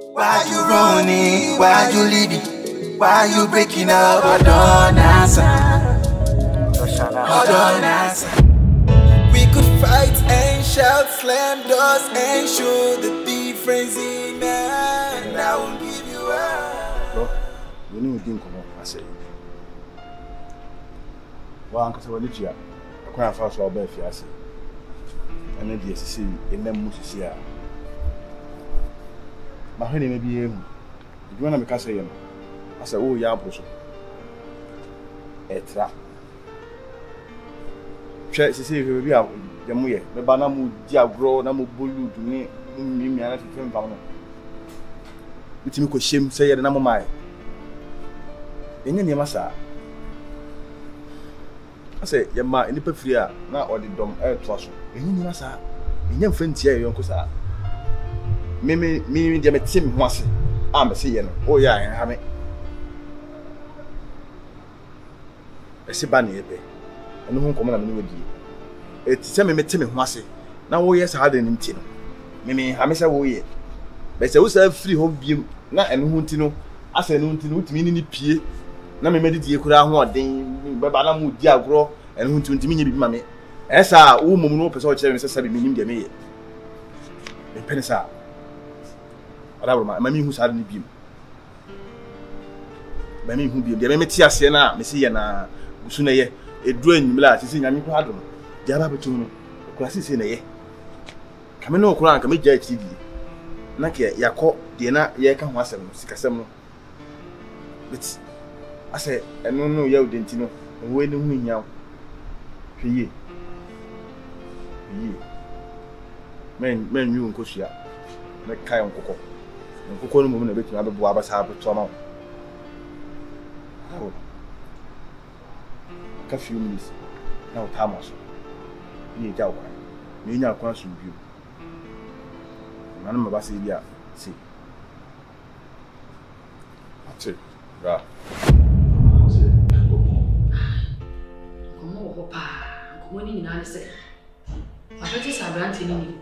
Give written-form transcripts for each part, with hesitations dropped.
Why you running? Why you leaving? Why you breaking up? Hold on, answer. Hold on, answer. We could fight and shout, slam doors and show the difference in us. And I will give you up. Bro, you know you didn't come up, I say. Well, Uncle, so what I can't fast for our birth, I say. And then the SC in them Moses here. My honey may be him. If you want to make us say, I said, oh, yeah, Bruce. Etra. Try to see if you be out. The Muye, the Banamu, Diagro, Namu Bulu, to me, and I think I'm with me could shame say the Namai. In any massa. I say, Yama, in the Pefria, now or the dumb air truss. In any massa, in your friends here, your uncle. Me, the Tim once. I'm a seeing. Oh, yeah, I have it. I see Banny, and no one come on with you. It's a me Timmy once. Now, oh, yes, I had an intino. Mimi, I miss a way. But I also have free home beam, not and Huntino. I say, no, to mean in the P. Now, me meditate could have one day, but Banamu Diagro and Huntun to me, mammy. As our woman opens all chairs, as I mean, the me. The penisa. My mammy who's had any beam. Mammy who be the Metia Siena, Messiana, Sunaye, a drawing glass is in a new pardon. The other between classes in a year. Come no crank, come judge TV. Nake, Yako, Diana, Yakan was some Sicasamo. But I say, I don't know you didn't know, and when we now. Ye. Men, you and Cosia, like Kai and Coco. And Coco woman a bit to have a Babas have a trauma. A few minutes. Now, Thomas. Ye Jawa. Me now cross with you. Madame Basilia, see. That's it. Right. Come on, in answer. I just have ranting.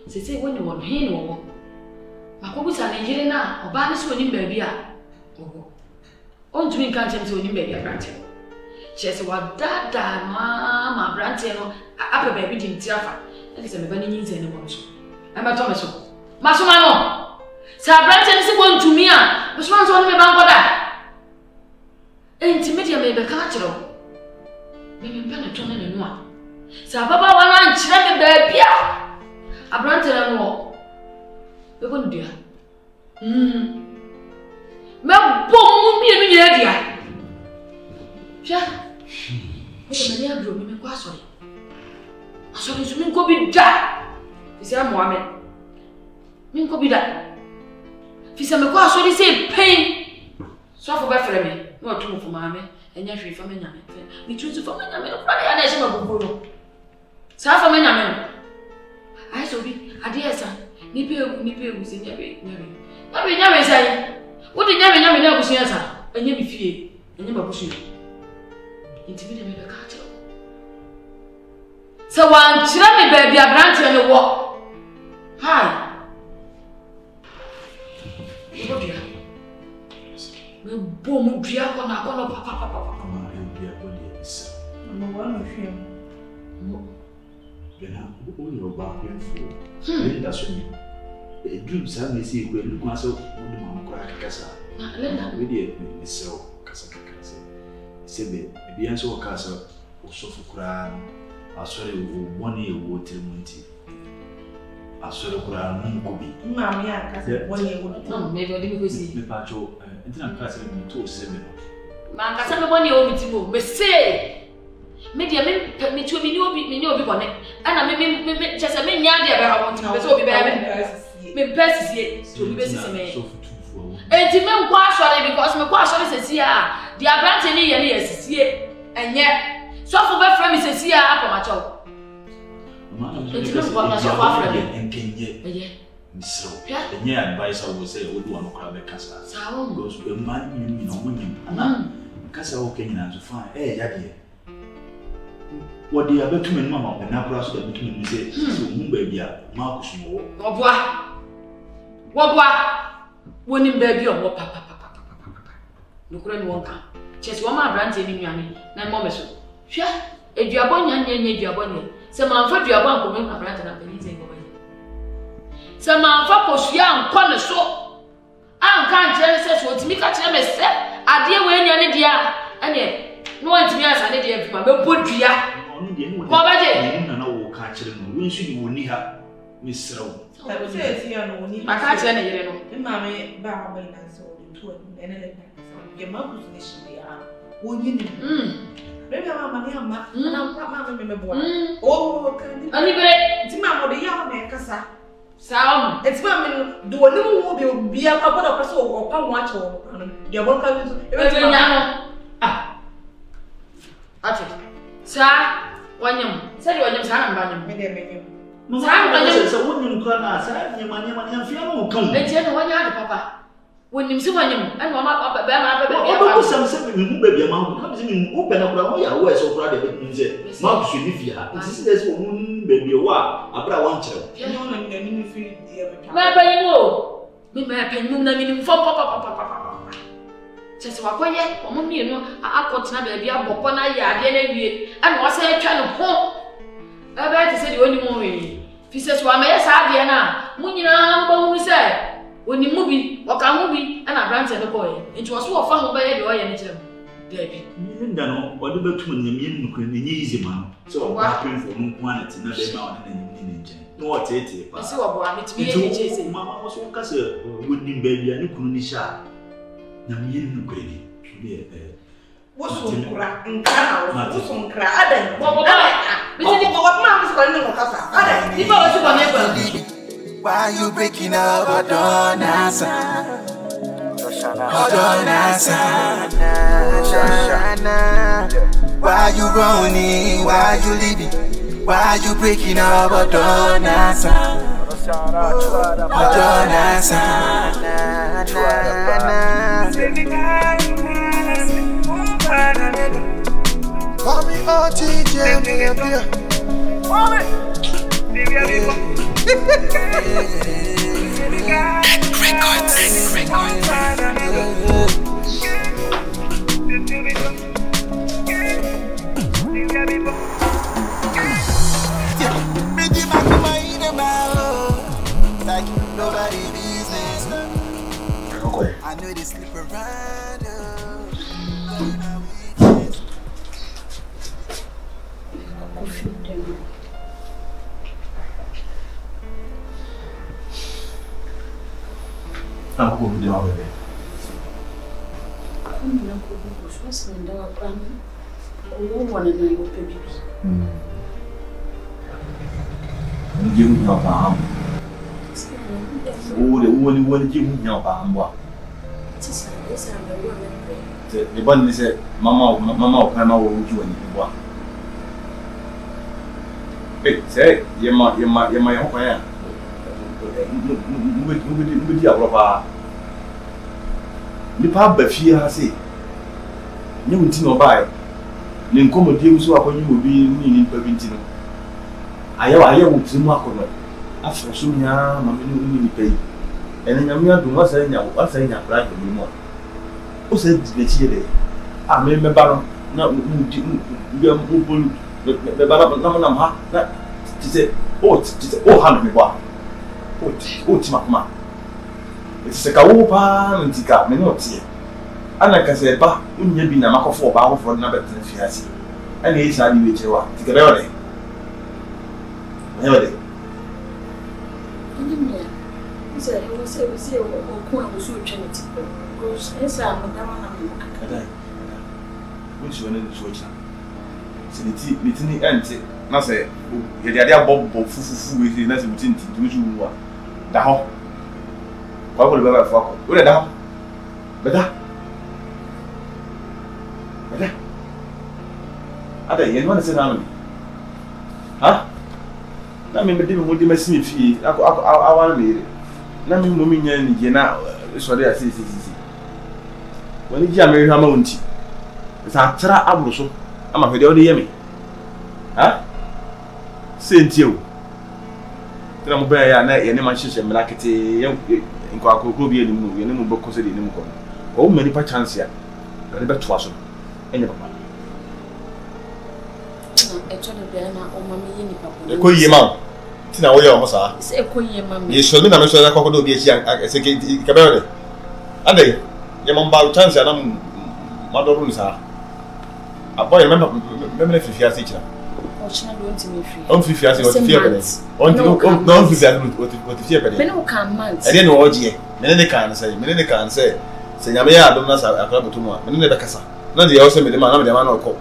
Say, when you want him or my couples are Nigerian now, or Barnes winning baby. On to me, can't tell you, baby, granted. Just what that, mamma, granted, upper baby didn't suffer. That is a very needs anyone. I'm a Thomas. Masumano, Sir Branton won to me, but once on me about that. Intimate may be cultural. Maybe penetrating in one. Sir Papa, one and children, baby. A Branton and more. We wouldn't dear. Mel boom, me and dear. Yeah. Maria drew me quite sorry. So this woman could be that. Is there Mohammed? Min could be that. If you say, so they say pain. So for better me, not too for mammy, and yet free from me. We choose for me, and I shall go. So for me, I shall be a dear son. Nippy was in every. Never say, what did never see us, and you be fear, and never push you. Intimidate me the cattle. So one children, baby, a branch and a walk. Hi. We boom, dear, papa. I'm dear body. I'm one of him. Then I'm only about him for. That's when a dream suddenly see where look myself on the Mamma Casa. We did so Casa. Say, the answer of Casa or so for crime. I saw it 1 year water munty. I saw the crime, Moby. Mamma, 1 year would not maybe I didn't see the patcho. And then I'm passing 2-7. Mamma, somebody over to move. But say, maybe I mean, to be new on it. And I mean, just a million about what I want to be baby. Me passes yet to be busy. And to me, because my question is here. The advantage is here, and yet, so for my friend is here after my child. It's not what I saw and can yet. So, yeah, advice I will say, would want to cry the Casa. So, goes to a man, you know, women. Casa can to find, eh, Yadi. What the other two men, Mamma, and now cross the between me say, baby, Marcus, what? Woni baby o papa. Nukura ni wonka. Chesi wo ma brand ni nnuane na mo meso. Hwe eduabo nya eduabo nya. Se ma mfa eduabo anko me brand na bani ze ngoba. Se ma mfa posua anko ne so. Anka nche se so timi ka kire me se ade we nya ne dia ene no antimi asa ne dia fima be bodua. Oni de ni wo. Ko baje. Ni na wo ka kire no. Wo nsu ni wo ni ha. Me srawo. Se si ya no ni. Maka kire ne yire no. Ma me ba ba ina so to ene le. Ye ma ku ni shi ya. Wo ni ni. Baby mama ni ama na mama me boa. Oh kan. Ani bere Ti ma mo de ya o na kasa. Saam. Eti ma me do ni mu bi bia akoda pese o pa ho ache o ano. De bon ka ni so. E be nya no. Ah. Ati. Sa wanyam. Sa di wanyam sa na mbanyam. Me de me nyam. Sa wanyam sa wonyam ka na sa nyama fia no kan. E je no wanya de papa. Wonim si wanyam. Ana mama papa be ma be. O sam se me mu ba bia ma ho. Na se me o pe na kura o ya wo eso kura de be nze. Ma ku ni fia. Ti se se o mu ba bia wa abra wan kire. No no ni ni fi de me. Ma pa yimo. Mi ma pa yimo na minim fo papa. Chese wakoye omo mienu akotena ba bia bokọ na ya ade na wie. Ana o se atwa no ho. Aba ti se de oni mo we. Fi se so amaye sa ade na. Mu nyina mba hu se oni mu bi, waka mu bi, ana branch e ko ye. Nti wo so wo fa ho ba ye de o ye ne kire. Dabi. Ni nda no, o de betum nyam ye nukure ne nye easy man. So wa pin for no kwa na ti na be ma o de nyam ni nje. No wo tete pa. Ese wo bo amitimi ye ne chese. Mama wo so ka se woni ba bia ni kunu ni sha. Nyam ye nukure ni. Wo so nkura, nkara wo so nkara adan. Wo ba. Bisi di ko ma mi so ni ko kasa. Adan. Di ba wo so ba me ba. Why you breaking up? Hold on, answer. Hold on, answer. Why you running? Why you leaving? Why you breaking up? Hold on, answer. Hold on, answer. Call me OTJ, I know they sleep around. I'm going to do all of it. I'm not going to do something that I'm going to do. You know, Mom. Oh, the one you know, Mom. The one said, Mama, Pama will do anything. Hey, say, you're my own plan. Nobody are nipa bafie ha se nye wunti no bai ne nkomodiem so akonyi obi ni nipa bi ntino aye wuti mu akono afro so nya ma me ni nipa yi ene nyame adum wasa nya pra de mu o se di chi de a me ba no na muti bi am bolu be ba na ha na ti se o ha no me ba o ti makuma se ka wo pa ntika me no tie ana ka se ba unya bi na makofo ba hofo na betin fiase ana yi sa di we chewa tikere ore ne wade ndimya nse wo se o ko abusu twenty ko esa madama na mo kada wo chi wona so cha se ti mitini ente na se ye dia bobo fufufu we na se mutinti du ju wa da ho kwa ko le baba fako o le da ho beta ada yen wana se na no ha na me mede me ho di masimi fi awana me na me mo mi nya ni je na so de asisi wani ji ameri ha ma wonti sa tira aburu so ama hwede o de yemi ha senti o tira mo ba ya na ye ne ma hihye mrakete inko akoko bi enimu ye nemu boko se de enimu ko o mani pa chance ya ga ne beto aso enye papa e to de be na o mama ye ni papa e ko yie ma ti na wo ye o mo sa e ko yie mama ye so mi na me so na kokodo bi e chi se ke ka be re ande ye mo ba chance ya na ma do ru sa aboy me fi ase kira o china do ntimi fi on fi ase o ti fi e on ti no fi ase o ti fi e me no kan month e de no oje me ne kan say se nyame ya adom na sa akra botumu a me ne be kasa na de ya so me de ma na me de ma na ko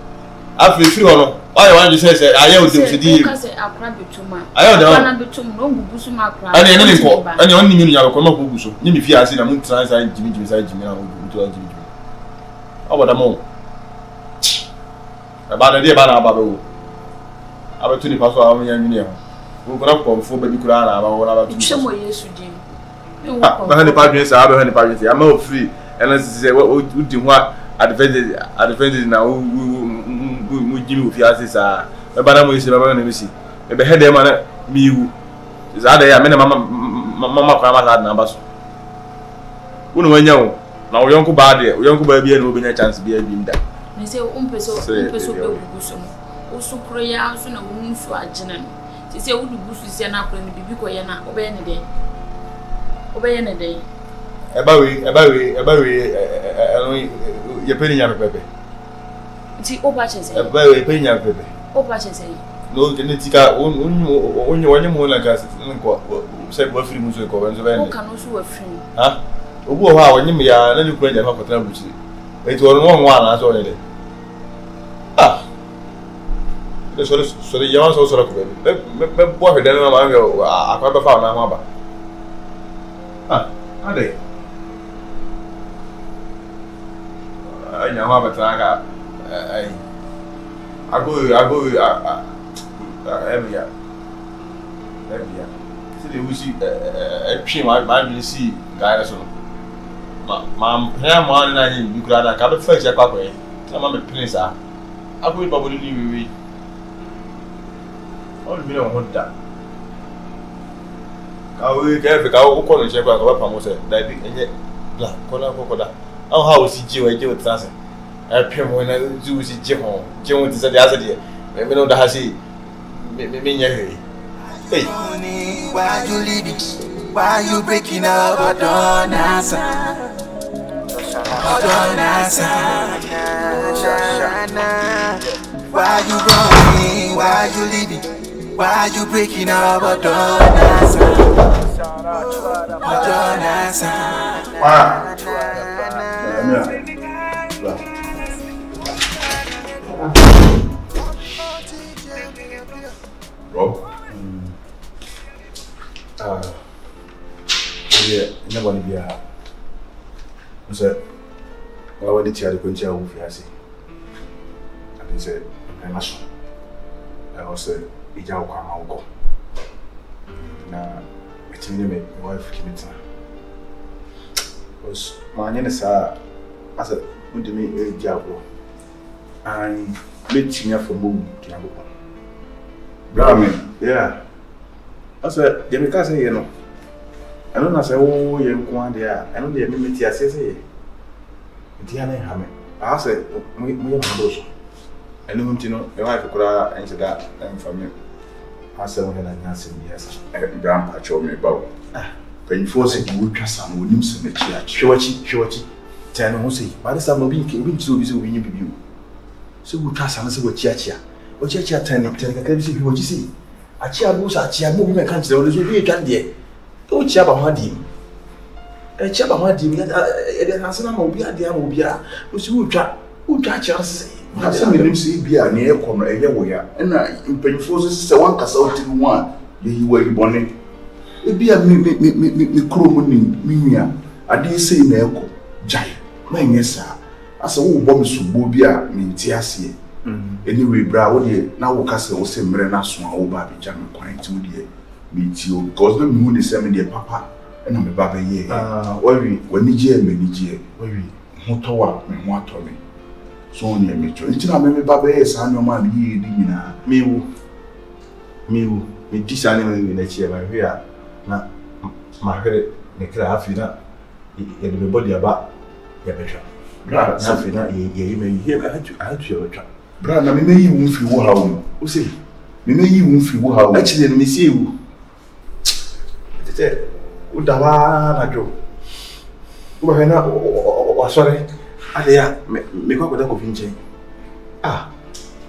afri free ono why wan you say aye o dem se di ka say akra botumu aye o de na botumu no gubusu ma akra ani ne nko ani on ni mi nya ko ma ko guso ni mi fi ase na mun tran say jimi na o gubutu jimi aboda mo ba na de ba na ba be abetu ni paso a onya nwini e ho ko na ko fo ba bi kura na ba wona ba tu chemo yesu din ba ha ni pa dwen sa ba ha ni pa dwen sa ama o free ena se o di ho advantage na o mu jimi o fi ase sa ba na mo ise ba na mi si e be hede ma na mi wu za da ya me na mama kwa ma na ba so wonu wanya wo na o yonko ba de o yonko ba bi e no obenya chance bi e bi nda ni se umpeso be gubusu usukro ya so na wunsu agena no ti se wudu busu se na akro ni bibi ko ye na obeye ne den e ba we eno ye peni nya pepe ti o ba chese e ba we peni nya pepe o ba chese no ke ne tika onye mo na gas nko se bo free mu so ko benzo ben o kan so wa free ha obu o ha onye me ya na ni kura ja fa kotra buchi e ti ono nwa na so ne de so the yawan so ko me bo he den ma akwa be fa na ho aba ade ai nya ma beta ka ai ago ebia se de wusi twi ma bi si ga so ma ya ma na ni bi kura da ka be fa je kwa kwa na ma me prince ago ba bo ni wi all me no honda ka we ka fe ka o ko no che kwa ka ba pamo se da bi enye la kola kokoda aw ha o si je wa je o transe e pemo na zu si je ho je o ti se de asa de me no da ha si me nya he hey why you leaving, why you breaking up? I don't answer, why you running, why you leaving? Why you breaking up? I don't answer. Rob? Yeah, nobody be a. I said, well, what did you have to continue with Yassi? And he said, I'm not sure. I also ija kwa mauko na etimi me wife kimita was manye ne sa asa mudimi ejabo and letinya for mum tiabo brame yeah asa de me ka say ye no eno na say wo ye nko ade a eno de me meti ase say ye ntia na ha me asa mo ye mo do so eno mutino e wife kura enchida em family asa wo na nyase biasa grandpa cho me bawo penfo se di wotwa sam wonim se na chi hwewachi tan ho se ba de sam no bi nke obi ntiro bi se obi nyi bibiu se wotwa sam se wachi tan ka bi se bi wachi se achi abu sa achi abu bi me kan kire wo so bi twan de o chi aba ho adi e chi aba ho adi e de na sana ma obi adi ama obi a o se wotwa achi ase asa menim se bia ne ekono eye wo ya na mpanyfo so se wan kasa otiri ho a ye yiwa ibone e bia me kromo ni minua ade sei na eko jai na nyesa asa wo bo me subo bia me nti ase anyway bra wo de na wo kasa wo se mre na so a wo ba be jam kwan ti wo de me ti o cause me hu ni se me de papa na me ba be ye wawi wani je me ni je wawi hotowa me ho atome so on me cho ntina me ba be sa no ma bi di nyina mewu me disane me na chi ma hwe a na ma hwe nekra afina ye de body aba ye betwa bra afina ye me here I had to betwa bra na me meyi wo mfiri wo ha wo o se me meyi wo mfiri wo ha wo actually no me see ewu tete udawa na jo wo ba na wa sorry ade ya me kwa kwada kofi nchen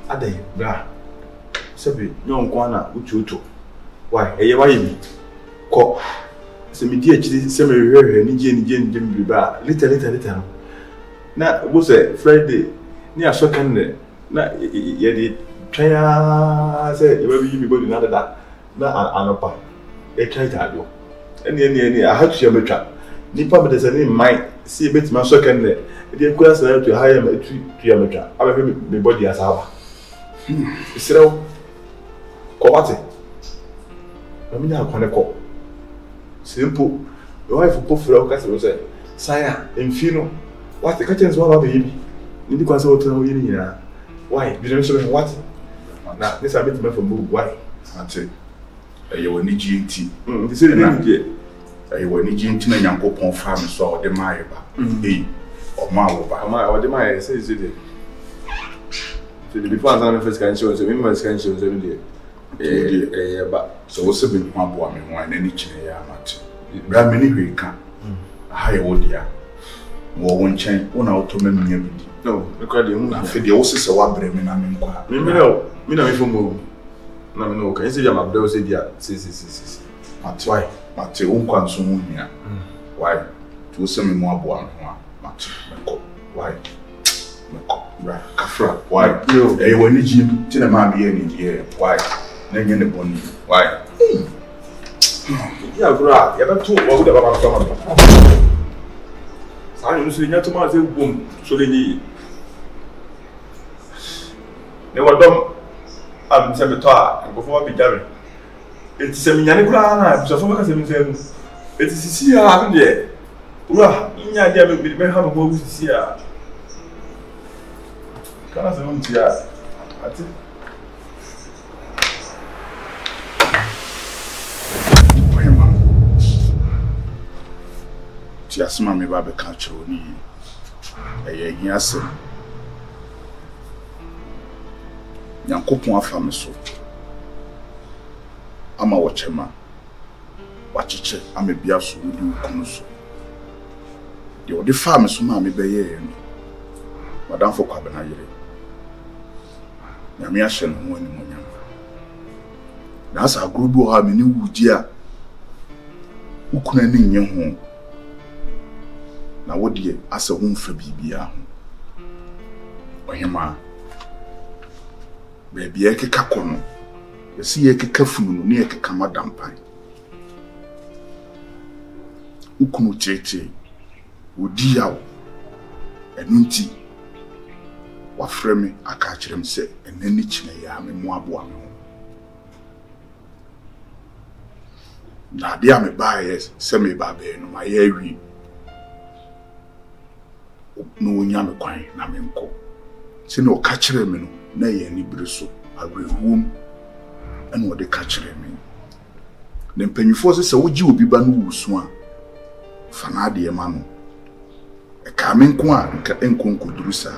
ade bra sebe nyon kwa na ututo why eye wa yi ko se me di akiri se me hwehwe ni je mi ba later na wo se Friday ni asokan ne na ye di twaya se ye ba bi mi body na dada na anopa e try ta do eni I had to share betwa nipa be de se ni mind see bit ma asokan ne e di kura se to higher ma tu ya betwa aba fe mi body asaba isrew ko wate na mi na akwane ko simple your wife put for ka say saya enfino what the kitchen so ba baby ni kwa say hotel yiri nyina why bi dem so what na this a bit me for move why ate e ye woni GNT the say na je e woni GNT na Nyankopon fa me so o de mai ba o ma wo ba o de mai say so the before answer first can show so me first can show so me dey ba so wo se be ho aboa me ho na ni kire ya amate bra me ni hwe ka ha ye wo dia wo won chen wo na auto me nya bi no record you na fe dia wo se wa bre me na me nkwa me na me fo mo na me no kan say ya ma bre wo se dia si atwai mate wo nkwa nso ho nya why to se me mo aboa me ho mate me ko why me ko bra kafra why e woni jim ti na ma bi ni die why na nye ne boni why ya bra ya ba to wo da ba so ma sa ni so nya to ma se bom so le ni ne wadom am se me to a ko fo bi dare eti se me nya ne kura na so fo ka se me se eti sisi a bi de ura nya dia me ha mo wo sisi a kana se mo ntia ati ti asema me ba be ka chiro ni eye hia asem Nyankopon afa me so ama wo chema wachiche ama bia so wudi ukunu so de odi fa me so ma me be ye no madam fo kwa bana yire nyame ahye no ho ani mo nyam na asa agrubu ha me ni wudi a ukuna ni nye ho na wodie asa ho mfa bibia ho ohema baby ekeka kono yesi ekeka funu no ne ekeka madampan ukunu cheche odi yawo enunti wafreme aka kirem se enani kine ya me mo aboa me na dia me ba yes se me ba be no ma ye wi no nya me kwan na me nko se no ka kire me no na ye ni briso abrehum eno de ka kire me ne mpanyufo se wogi obi ba no wusu a fana de ma no e ka me nko a nka enko nkuduru sa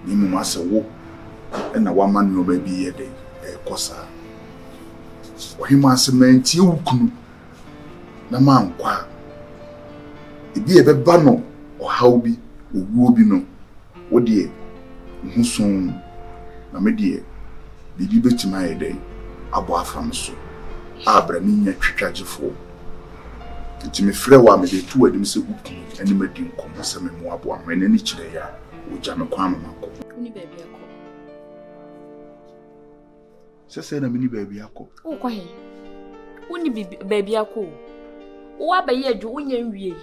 ni mu ma se wo na wa ma no ba bi ye de e kosa ohima se menti wukunu na ma nkwa ebi ebe ba no ohaw bi owuo bi no wo de husun na me de bibi betima ye de abo afam so abra ni nya twitwagefo nti me frɛ wa me de tu adim se ukunu ani ma di nkomo se me mo abo amene ni kire ya wo ja me kwa mama ko Uni baby akọ. se na me ni baby akọ Wo kwa he? Uni baby akọ. Wo abaye adwo wonya nwie.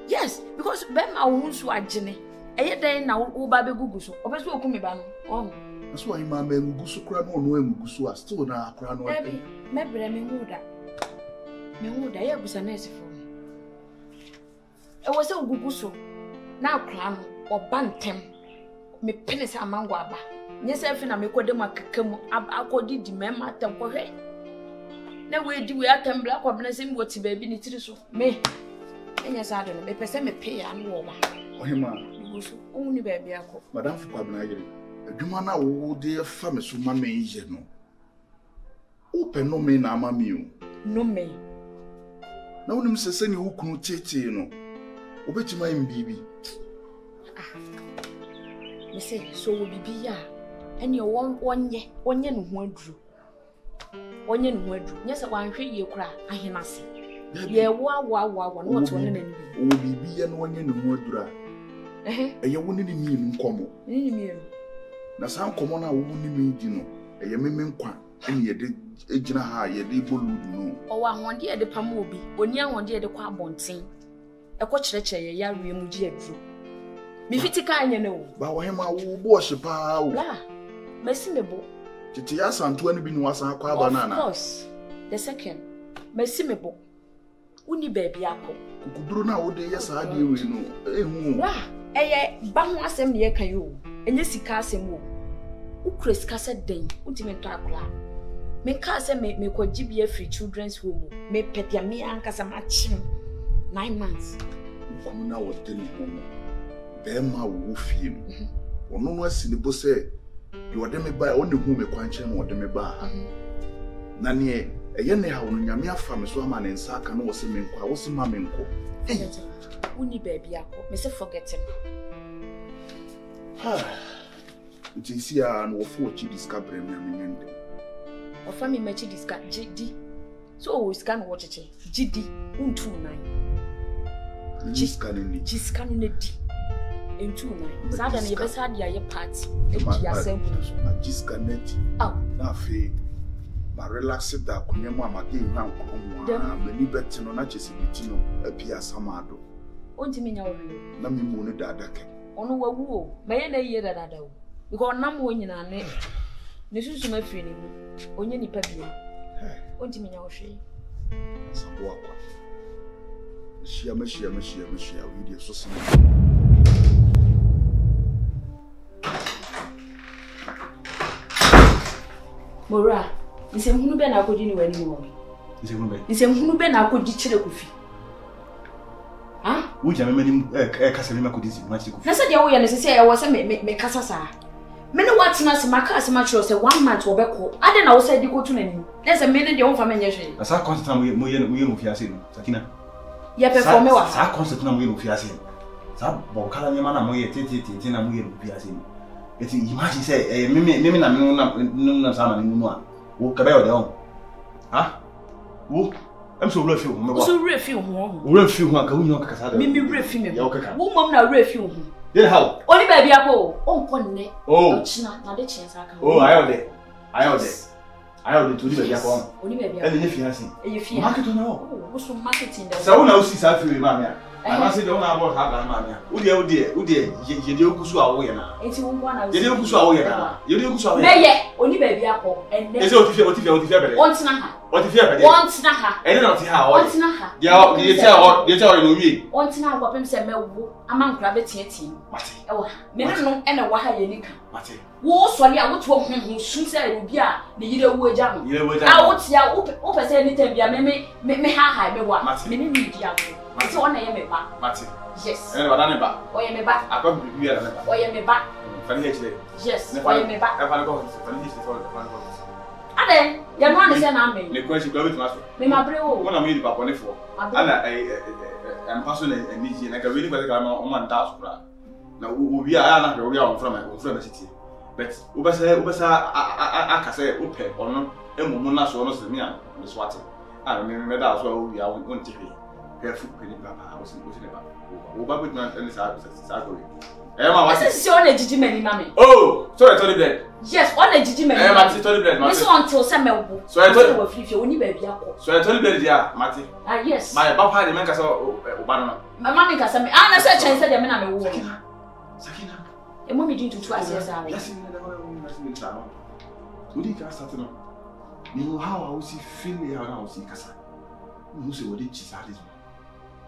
Yes, because bema wo nso agene. Eye den na wo ba begugu so. Obeso okumi ba no. Oh. Aso ayi ma mengu so kura no no engu so still na akura no. Baby, me bre me huda. Me huda ye busa na esifo. E wo se ogugu so. Na akura no oba ntem. Me penese amango aba. Nye se fi na me kodem akekam akodi di mema tem ko hwe. na we di we atambla kwabena se mboti baabi ni tiri so me enya sa do no me pese me pay ya no wo ma ohima gusu onni baabi akọ madam fu kwabena yire adwuma na wo de fa me so ma me ye no ope no me na ama mi o no me na wonim sese ni wo kunu tete no obetima mbibi me say so wo bibi ya ene wonye no ho aduru wonye no ho aduru nyese wanhwe ye kura ahenase ye wo no what wonne na ni wo bibi ya no wonye no ho aduru eye wo ni ni nkomo ni mi na san komo na wo ni mi di no eye meme nkwa ene ye de ejina ha ye de bolu no o wa honde ye de pam obi oni ahonde ye de kwa abonten ekọ kyerekye ye ya wie mu gi aduru mi fitika anya ne wo ba wo hema wo bo hye pa wo la mesi mebo titi ya santo ani bi ni wasan akwa banana of course the second mesi mebo uni baby akọ kukuduro na wo de ye sa de we no ehu la eye ba ho asem ne ye kan yo enye sika asem wo ukure sika se den untime to akla me ka se me ko gibia free children's home me petia me ankasa ma chim 9 months kuna wo de ni homo be ma wo fie no ono no asini bo se de wode me ba oni hu me kwanche no wode me ba na ne eye ne ha wono nyame afa me so ama ne nsa aka no wo se me nkwa wo se ma me nko uni baby akọ me se forget him Uti no wo chi discover me amende o fa mi machi discover gd so o scan wo cheche gd untu 9 Giscan ne di into 9 sada ne yebesa dia ye party e dia sembu so Giscan net na fe ma relax da kunya mu amade hwan kromo mani beti no na chese biti no apia samado onti menya wo na mi mu ne dadake ono wawu o meye na yiye dada o because nam wo nyina ne susu ma firi ni mu onye nipa bia onti menya wo hwe sabo akwa shia we dey so sin Mora nsemhunu be na akodi ni wani mo nsemhunu be na akodi kire kofi wo jame mani kasa me makodi si ma kire kofi na se dia wo ye ne se e wo se me kasa sa me ne watina se maka se ma kire se 1 month wo be ko ade na wo se di ko tu nani na se me ne dia wo fa me nye hwe asa constant mo ye no fiase no sakina ya performe wa sa constant na mo ye no fiase sa bo kala nyama na mo ye tete na mo ye no fiase no eti imagine say mimi na na sama ni mu a wo ka be o de on wo am so refi wo me wa so refi wo refi wo ka wo nyo ka sa da mimi refi me ya wo ka wo mom na refi wo ye how oni ba bia ko on ko nne oh china na de chen sa ka oh ayo de to di ba bia ko oni ba bia ele ne fiase e fi market no wo so marketing da sa wo na wo si sa fi ma me a ama se de wo na abo ha ga ma me a wo de ye de okusu a wo ye na enti wo kwa na ye de okusu a wo ye na ye de okusu a wo ye me ye oni ba bia ko enne ese o ti fie bere on tina ha o ti fie bere on tina ha ene na o ti ha o on tina ha ye cha o no wi on tina ha kwapem se mewo ama nkura betie mate e wa me no ene wa ha ye nika mate wo sori a wo to hu sun se obi a ne yire wo agya no a wo tia wo pese anytime bia me ha me wa me ne ni dia ko so ona ye me ba mate yes ene ba ne ba o ye me ba akwa bibi ya ne ba o ye me ba fani he chile yes o ye me ba e fani ko fani he chile fani ko ade ya no ane se na me ne ko shi ko bitu maso me ma bre wo wona me di papa ne fo ana am paso na ni ji na ka we ni ba ka no o man ta asura na obi a ana ka obi a on from city but ubasa akase upe ono emumu na so no se mi an me swate ana me da so obi a won tiri careful peni papa o si ne ba o ba bit na ni sa go ma wa se si on ejiji mani mami oh so I told you that yes on ejiji mani ma ti told you that ma so until se me wo so I told you wo fifi oni ba bia ko so I told you that dia mate yes my papa de men ka so o ba no mami ka se me na se chen se de me na me wo sakina e mo mi din tutu ase sa we yes ni da mo na se ni ta no odi ka start no ni how I see feel ya na o si kasa mo se wodi chi sa dis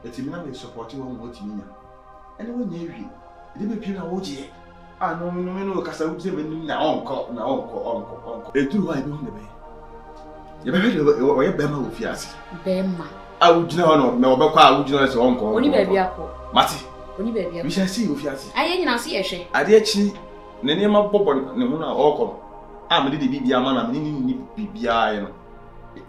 eti mi na me support wo mo ti nya ene wo nya wi de be pie na wo je no kasa wo se me ni na onko eduru wa ibe hu ne be You be Bema wo fiase. Bema. I would know no, me obekwa I would know say won ko. Oni baby akọ. Mati. Oni baby akọ. We shall see wo fiase. Aye nyina se ye hwe. Ade achi ne ne ma bobo ne ho na okọ. A me de bibia ma na me ni bibia aye no.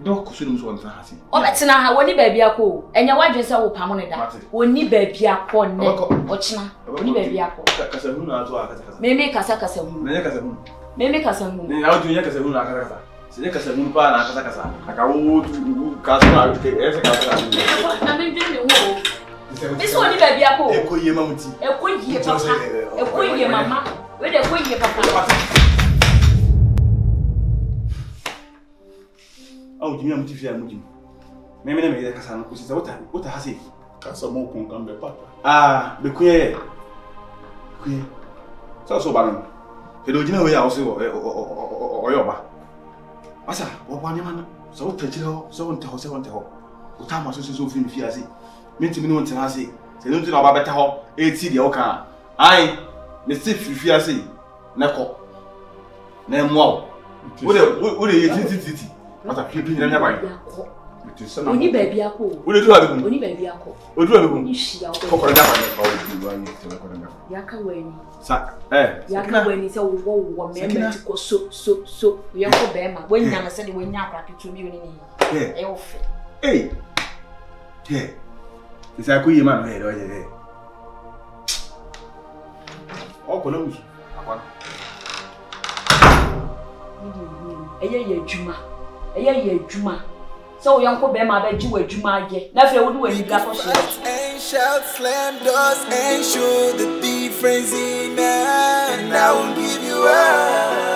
Do ko so nim so won fa hase. Obetena ha woni baby akọ. Enya wadwe se wo pam ne da. Woni baby akọ ne. Ochina. Woni baby akọ. Kasa hu na ato akasa. Meme kasa hu. Ne kasa hu. Meme kasa hu. Ne ya oju nya kasa hu na akasa. Se kasa hu pa na akasa. Aka wo kasa na ese kasa na. Na me dwene wo. This one baby akọ. Ekoye mamuti. Ekoye papa. Ekoye mama. We de ekoye papa. Oh, Jimmy, I'm TV. Maybe I make a what has it? Casamo com cambe papa. Ah, the queer. So bad. The original way also or your back. Asa, what one man? So touch it all, so on to her, on to her. Utama so film fiasi. Meant to me one tenacity. Say, don't you know about better hall, 80 the oka. I, Mr. Fiasi, Nako. Name wow. What are you titty? What a creepy in your mind. Oni baby akọ. What do you have? Oni baby akọ. What do you have? Ishi ya. Yaka weni. Sa, Yaka weni se wo meme tiko so. Yako bema. When na se de wenya akra pitu bi oni ni. E wo fe. Hey. Yeah. It's a good man here, oh, oh, Columbus. Eye juma. So yanko be ma be ji wa juma age. Na fe wo do ani bla ko she. And shout, slam doors and show the difference in and I will give you up.